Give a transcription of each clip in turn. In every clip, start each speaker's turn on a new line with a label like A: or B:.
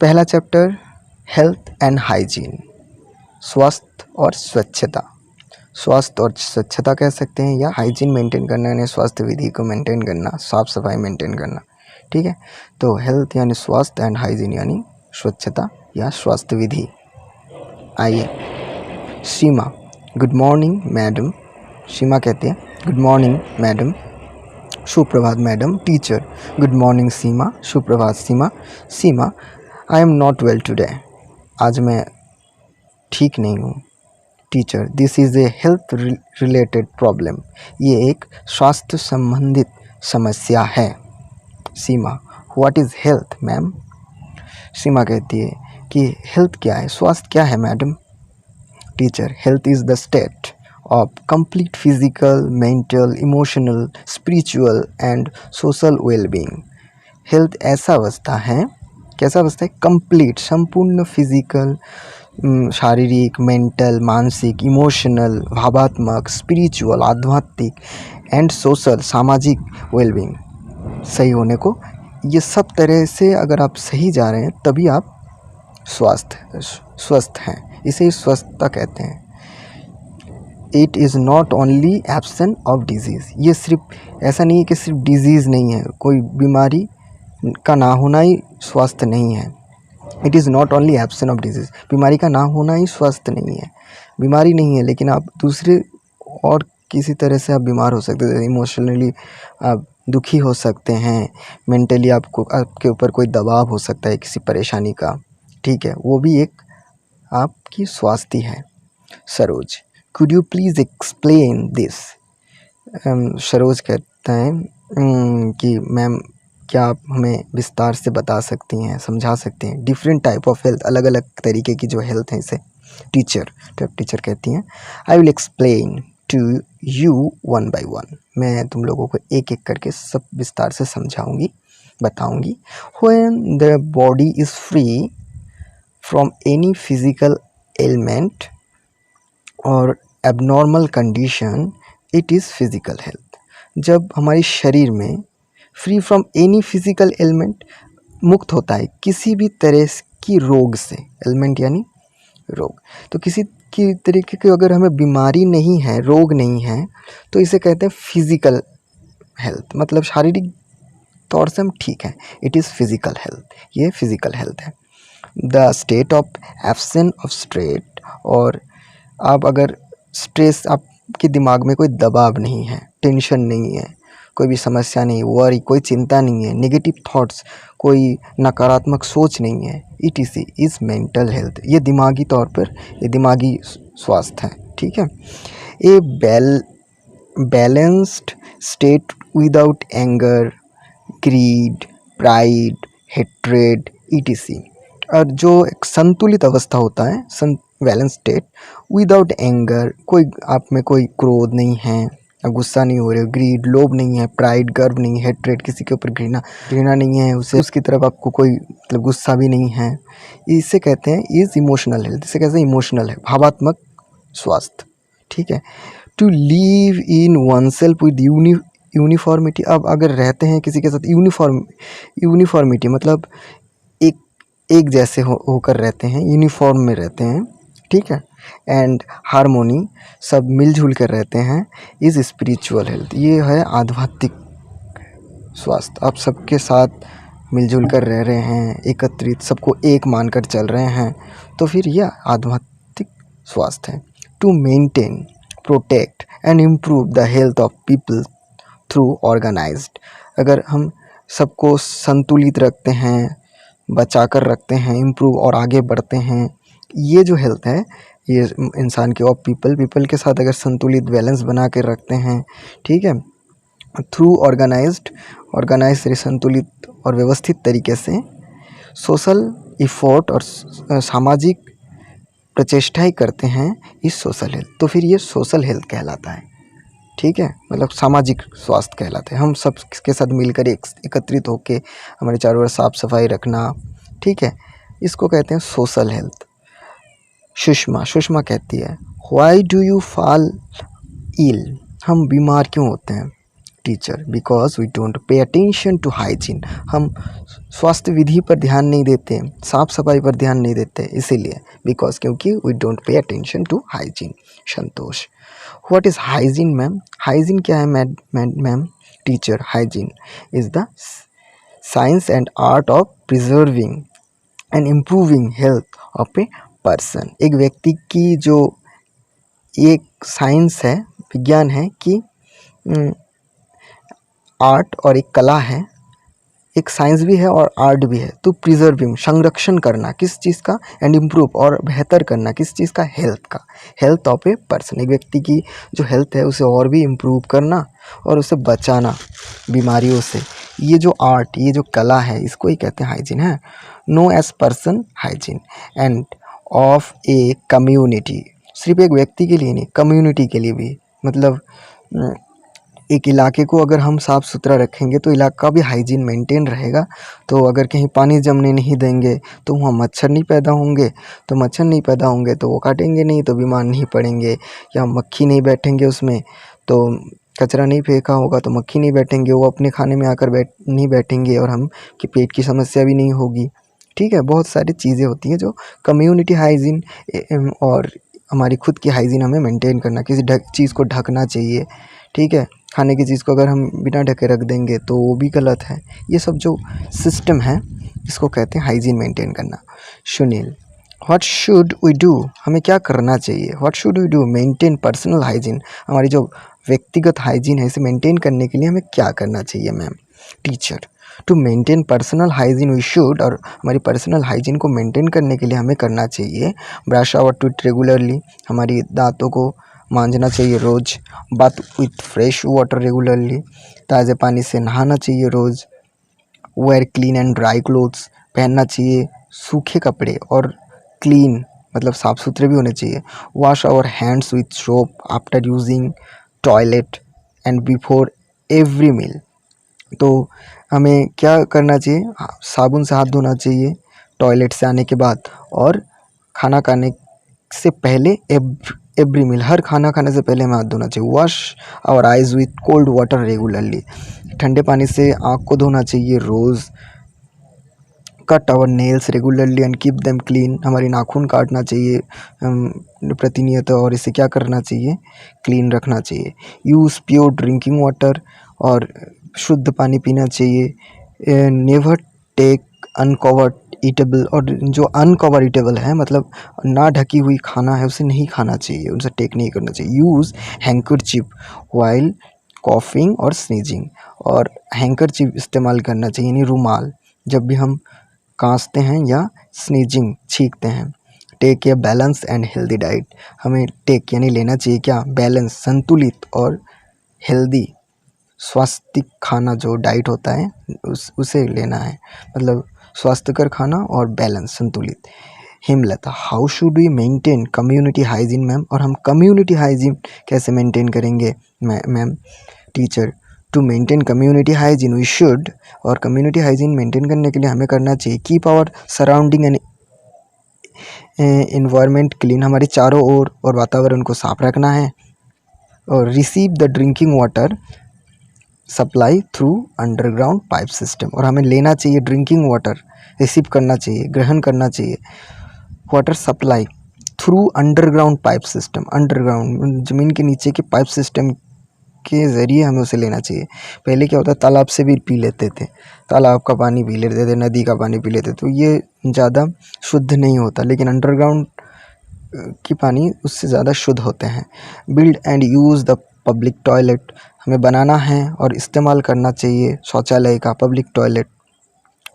A: पहला chapter health and hygiene, स्वास्थ्य और स्वच्छता। स्वास्थ्य और स्वच्छता कह सकते हैं, या हाइजीन मेंटेन करना यानी स्वास्थ्य विधि को मेंटेन करना, साफ सफाई मेंटेन करना। ठीक है, तो हेल्थ यानी स्वास्थ्य एंड हाइजीन यानी स्वच्छता या स्वास्थ्य विधि। आइए, Seema, good morning madam. Seema कहती है गुड मॉर्निंग मैडम। सुप्रभात madam. Teacher, good morning Seema. सुप्रभात Seema. Seema, I am not well today, आज मैं ठीक नहीं हूँ। Teacher, this is a health related problem, ये एक स्वास्थ्य संबंधित समस्या है। Seema, what is health ma'am. Seema कहती है कि हेल्थ क्या है, स्वास्थ्य क्या है madam. Teacher, health is the state of complete physical, mental, emotional, spiritual and social well-being। Health ऐसा अवस्था है, कैसा अवस्था है, कंप्लीट, संपूर्ण फिजिकल, शारीरिक, मेंटल, मानसिक, इमोशनल, भावात्मक, स्पिरिचुअल, आध्यात्मिक एंड सोशल, सामाजिक वेलबींग, सही होने को, ये सब तरह से अगर आप सही जा रहे हैं तभी आप स्वस्थ हैं, इसे स्वस्थता कहते हैं। It is not only absence of disease, ये सिर्फ ऐसा नहीं है कि सिर्फ डिजीज़ नहीं है, कोई बीमारी का ना होना ही स्वास्थ्य नहीं है। It is not only absence of disease, बीमारी का ना होना ही स्वास्थ्य नहीं है। बीमारी नहीं है लेकिन आप दूसरे और किसी तरह से आप बीमार हो सकते हैं, इमोशनली आप दुखी हो सकते हैं, मेंटली आपके ऊपर कोई दबाव हो सकता है किसी परेशानी का। ठीक है, वो भी एक आपकी स्वास्थ्य है। Saroj, could you please explain this। Saroj कहता है कि मैम क्या आप हमें विस्तार से बता सकती हैं, समझा सकते हैं, डिफरेंट टाइप ऑफ हेल्थ, अलग अलग तरीके की जो हेल्थ है इसे। टीचर, तो टीचर कहती हैं I will explain to you one by one, मैं तुम लोगों को एक एक करके सब विस्तार से समझाऊंगी, बताऊंगी। When the body is free from any physical ailment और abnormal condition, it is physical health. जब हमारे शरीर में free from any physical ailment, मुक्त होता है किसी भी तरह की रोग से, एलिमेंट यानी रोग, तो किसी की तरीके की अगर हमें बीमारी नहीं है, रोग नहीं है, तो इसे कहते हैं फिज़िकल हेल्थ, मतलब शारीरिक तौर से हम ठीक हैं, इट इज़ फिज़िकल हेल्थ, ये फिज़िकल हेल्थ है। The state of absence of stress, और आप अगर स्ट्रेस, आपके दिमाग में कोई दबाव नहीं है, टेंशन नहीं है, कोई भी समस्या नहीं, वरी, कोई चिंता नहीं है, नेगेटिव थॉट्स, कोई नकारात्मक सोच नहीं है, इट इज़ मेंटल हेल्थ, ये दिमागी तौर पर, ये दिमागी स्वास्थ्य है। ठीक है, a balanced state without anger, greed, pride, hatred, etc, और जो एक संतुलित अवस्था होता है, बैलेंस स्टेट विदाउट एंगर, कोई आप में कोई क्रोध नहीं है, गुस्सा नहीं हो रहे हो, ग्रीड, लोभ नहीं है, प्राइड, गर्व नहीं है, हेट्रेड, किसी के ऊपर घृणा नहीं है, उसकी तरफ आपको कोई मतलब गुस्सा भी नहीं है, इसे कहते हैं इज़ इमोशनल हेल्थ, इसे कहते हैं इमोशनल है, भावात्मक स्वास्थ्य। ठीक है, to live in oneself with uniformity, अब अगर रहते हैं किसी के साथ यूनिफॉर्मिटी मतलब एक जैसे होकर रहते हैं, यूनिफॉर्म में रहते हैं। ठीक है, एंड हारमोनी, सब मिलजुल कर रहते हैं, इज़ स्पिरिचुअल हेल्थ, ये है आध्यात्मिक स्वास्थ्य। आप सबके साथ मिलजुल कर रह रहे हैं, एकत्रित, सबको एक मानकर चल रहे हैं, तो फिर यह आध्यात्मिक स्वास्थ्य है। To maintain, protect and improve the health of people through organised, अगर हम सबको संतुलित रखते हैं, बचा कर रखते हैं, इम्प्रूव और आगे बढ़ते हैं, ये जो हेल्थ है, ये इंसान के और पीपल के साथ अगर संतुलित बैलेंस बना कर रखते हैं। ठीक है, थ्रू ऑर्गेनाइज संतुलित और व्यवस्थित तरीके से, सोशल इफोर्ट और सामाजिक प्रचेष्टाएं करते हैं, इस सोशल हेल्थ, तो फिर ये सोशल हेल्थ कहलाता है। ठीक है, मतलब सामाजिक स्वास्थ्य कहलाते हैं, हम सब के साथ मिलकर एकत्रित होकर हमारे चारों ओर साफ सफाई रखना। ठीक है, इसको कहते हैं सोशल हेल्थ। सुषमा कहती है why do you fall ill, हम बीमार क्यों होते हैं। Teacher because we don't pay attention to hygiene, हम स्वास्थ्य विधि पर ध्यान नहीं देते, साफ सफाई पर ध्यान नहीं देते, इसीलिए बिकॉज क्योंकि we don't pay attention to hygiene. Santosh, what is hygiene ma'am? Hygiene क्या है ma'am? Teacher, hygiene is the science and art of preserving and improving health of a person. एक व्यक्ति की जो एक साइंस है, विज्ञान है कि आर्ट और एक कला है, एक साइंस भी है और आर्ट भी है। तो प्रिजर्विंग, संरक्षण करना किस चीज़ का, एंड इम्प्रूव और बेहतर करना किस चीज़ का, हेल्थ का, हेल्थ ऑफ ए पर्सन। एक व्यक्ति की जो हेल्थ है उसे और भी इम्प्रूव करना और उसे बचाना बीमारियों से। ये जो आर्ट, ये जो कला है, इसको ही कहते हैं हाइजीन है। No as person hygiene and of a community, सिर्फ एक व्यक्ति के लिए नहीं, कम्युनिटी के लिए भी। मतलब एक इलाके को अगर हम साफ़ सुथरा रखेंगे तो इलाका भी हाइजीन मेंटेन रहेगा। तो अगर कहीं पानी जमने नहीं देंगे तो वहाँ मच्छर नहीं पैदा होंगे, तो मच्छर नहीं पैदा होंगे तो वो काटेंगे नहीं, तो बीमार नहीं पड़ेंगे। या मक्खी नहीं बैठेंगे उसमें, तो कचरा नहीं फेंका होगा तो मक्खी नहीं बैठेंगे, वो अपने खाने में आकर नहीं बैठेंगे और हम कि पेट की समस्या भी नहीं होगी। ठीक है, बहुत सारी चीज़ें होती हैं जो कम्युनिटी हाइजीन और हमारी खुद की हाइजीन हमें मेंटेन करना, किसी चीज़ को ढकना चाहिए। ठीक है, खाने की चीज़ को अगर हम बिना ढके रख देंगे तो वो भी गलत है। ये सब जो सिस्टम है इसको कहते हैं हाइजीन मेंटेन करना। Sunil, what should we do, हमें क्या करना चाहिए? What should we do maintain personal hygiene, हमारी जो व्यक्तिगत हाइजीन है इसे मेंटेन करने के लिए हमें क्या करना चाहिए ma'am? Teacher, to maintain personal hygiene we should, और हमारी पर्सनल हाइजीन को मेंटेन करने के लिए हमें करना चाहिए ब्रश आवर टीथ रेगुलरली, हमारी दांतों को मांजना चाहिए रोज़। Bath with fresh water regularly, ताज़े पानी से नहाना चाहिए रोज़। Wear clean and dry clothes, पहनना चाहिए सूखे कपड़े और क्लीन मतलब साफ़ सुथरे भी होने चाहिए। Wash our hands with soap after using toilet and before every meal, तो हमें क्या करना चाहिए? साबुन से हाथ धोना चाहिए टॉयलेट से आने के बाद, और खाना खाने से पहले एवरी मील, हर खाना खाने से पहले हमें हाथ धोना चाहिए। Wash our eyes with cold water regularly, ठंडे पानी से आँख को धोना चाहिए रोज़। Cut our nails regularly and keep them clean, हमारी नाखून काटना चाहिए प्रतिनियत और इसे क्या करना चाहिए? क्लीन रखना चाहिए। यूज़ प्योर ड्रिंकिंग वाटर, और शुद्ध पानी पीना चाहिए। नेवर टेक अनकवर्ड ईटेबल, और जो अनकवर ईटेबल है मतलब ना ढकी हुई खाना है उसे नहीं खाना चाहिए, उनसे टेक नहीं करना चाहिए। यूज़ हैंकरचिप वाइल कॉफिंग और स्नीजिंग, और हैंकरचिप इस्तेमाल करना चाहिए यानी रुमाल, जब भी हम खांसते हैं या स्नीजिंग छींकते हैं। Take a balance and healthy diet, हमें टेक यानी लेना चाहिए क्या? बैलेंस, संतुलित और हेल्दी स्वास्थ्यिक खाना, जो डाइट होता है उसे लेना है, मतलब स्वास्थ्यकर खाना और बैलेंस, संतुलित। Hemlata, how should we maintain community hygiene ma'am, और हम कम्युनिटी हाइजीन कैसे मेंटेन करेंगे ma'am? Teacher, to maintain community hygiene we should, और कम्युनिटी हाइजीन मेंटेन करने के लिए हमें करना चाहिए keep our surrounding and environment clean, हमारे चारों ओर और वातावरण को साफ रखना है। और receive the drinking water supply through underground pipe system, और हमें लेना चाहिए ड्रिंकिंग वाटर, रिसीव करना चाहिए, ग्रहण करना चाहिए water supply through underground pipe system, underground ज़मीन के नीचे के पाइप सिस्टम के ज़रिए हमें उसे लेना चाहिए। पहले क्या होता, तालाब से भी पी लेते थे, तालाब का पानी पी लेते थे, नदी का पानी पी लेते थे, तो ये ज़्यादा शुद्ध नहीं होता, लेकिन अंडरग्राउंड की पानी उससे ज़्यादा शुद्ध होते हैं। Build and use the public toilet, हमें बनाना है और इस्तेमाल करना चाहिए शौचालय का, पब्लिक टॉयलेट,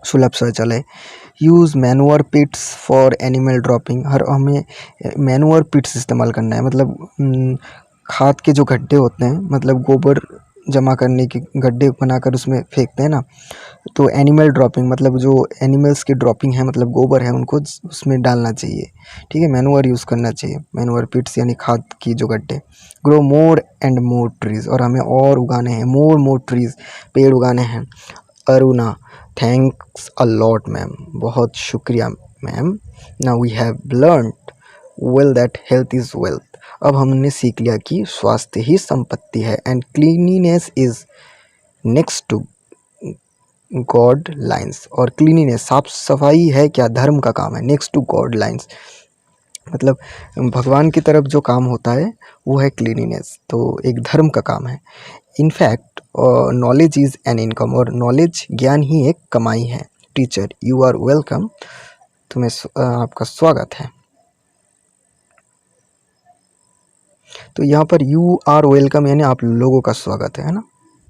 A: सुलभ शौचालय। Use manure pits for animal droppings, हर हमें मैनुअर पिट्स इस्तेमाल करना है, मतलब खाद के जो गड्ढे होते हैं, मतलब गोबर जमा करने के गड्ढे बनाकर उसमें फेंकते हैं ना, तो एनिमल ड्रॉपिंग मतलब जो एनिमल्स की ड्रॉपिंग है, मतलब गोबर है, उनको उसमें डालना चाहिए। ठीक है, मैनुअर यूज़ करना चाहिए, मैनुअर पिट्स यानी खाद की जो गड्ढे। Grow more and more trees, और हमें और उगाने हैं, मोर ट्रीज़, पेड़ उगाने हैं। Aruna, thanks a lot ma'am, बहुत शुक्रिया ma'am. Now we have learned well that health is wealth, अब हमने सीख लिया कि स्वास्थ्य ही संपत्ति है, and cleanliness is next to God lines. और क्लीनिनेस, साफ सफाई है क्या धर्म का काम है। नेक्स्ट टू गॉड लाइन्स मतलब भगवान की तरफ जो काम होता है वो है क्लीनिनेस, तो एक धर्म का काम है। In fact knowledge is an income, और नॉलेज ज्ञान ही एक कमाई है। टीचर यू आर वेलकम, तुम्हें आपका स्वागत है। तो यहाँ पर यू आर वेलकम यानी आप लोगों का स्वागत है ना।